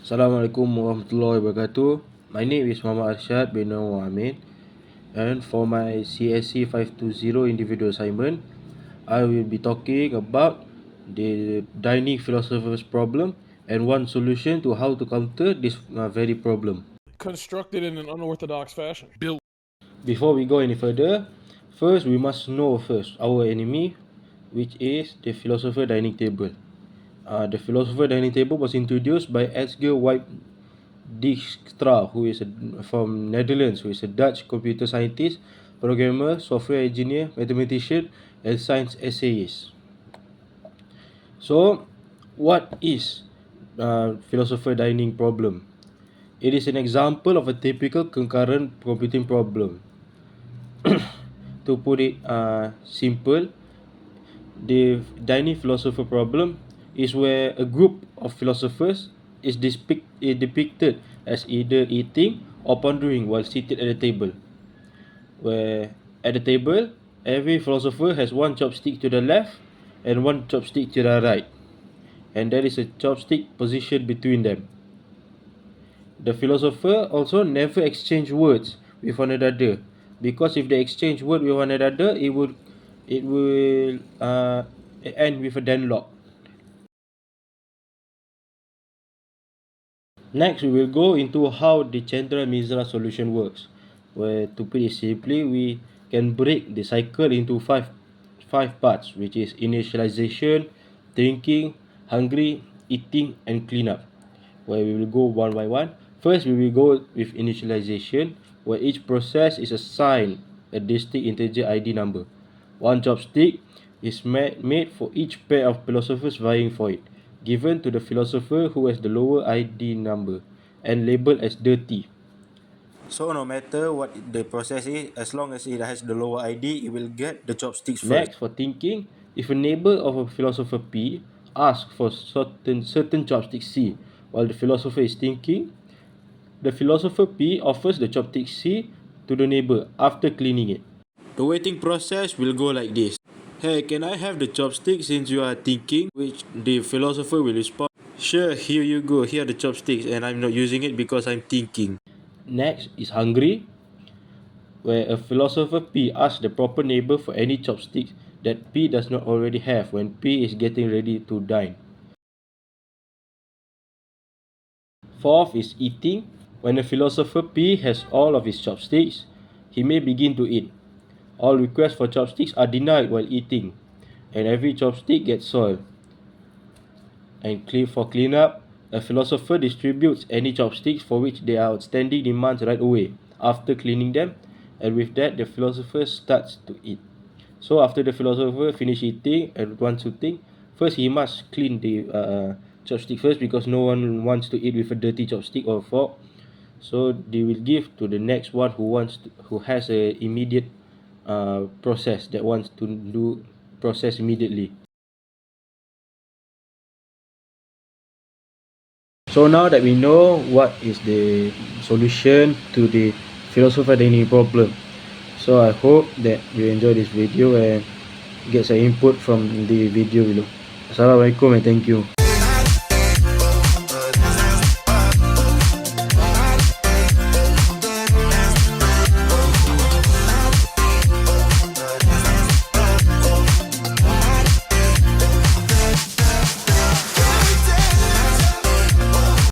Assalamualaikum warahmatullahi wabarakatuh. My name is Muhammad Arshad bin Amin, and for my csc520 individual assignment, I will be talking about the dining philosopher's problem and one solution to how to counter this very problem. Constructed in an unorthodox fashion. Before we go any further, first we must know our enemy, which is the philosopher dining table. The philosopher dining table was introduced by Edgar White Dijkstra, who is from Netherlands, who is a Dutch computer scientist, programmer, software engineer, mathematician, and science essayist. So, what is philosopher dining problem? It is an example of a typical concurrent computing problem. To put it simple, the dining philosopher problem is where a group of philosophers is depicted as either eating or pondering while seated at a table. Where at the table, every philosopher has one chopstick to the left and one chopstick to the right, and there is a chopstick position between them. The philosopher also never exchange words with one another, because if they exchange words with one another, it will end with a deadlock. Next, we will go into how the Chandra-Mishra solution works, where, to put it simply, we can break the cycle into five parts, which is initialization, thinking, hungry, eating, and cleanup, where we will go one by one. First, we will go with initialization, where each process is assigned a distinct integer ID number. One chopstick is made for each pair of philosophers vying for it, given to the philosopher who has the lower ID number and labeled as dirty. So no matter what the process is, as long as it has the lower ID, it will get the chopsticks first. Next, for thinking, if a neighbor of a philosopher P asks for certain chopstick C while the philosopher is thinking, the philosopher P offers the chopstick C to the neighbor after cleaning it. The waiting process will go like this. Hey, can I have the chopsticks since you are thinking? Which the philosopher will respond, sure, here you go, here are the chopsticks, and I'm not using it because I'm thinking. Next is hungry, where a philosopher P asks the proper neighbor for any chopsticks that P does not already have when P is getting ready to dine. Fourth is eating, when a philosopher P has all of his chopsticks, he may begin to eat. All requests for chopsticks are denied while eating, and every chopstick gets soiled. And for cleanup, a philosopher distributes any chopsticks for which there are outstanding demands right away after cleaning them, and with that the philosopher starts to eat. So after the philosopher finish eating and wants to think, first he must clean the chopstick first, because no one wants to eat with a dirty chopstick or fork. So they will give to the next one who has a immediate process, that wants to do process immediately. So now that we know what is the solution to the philosopher dining problem, so I hope that you enjoy this video and get some input from the video below. Assalamualaikum and thank you.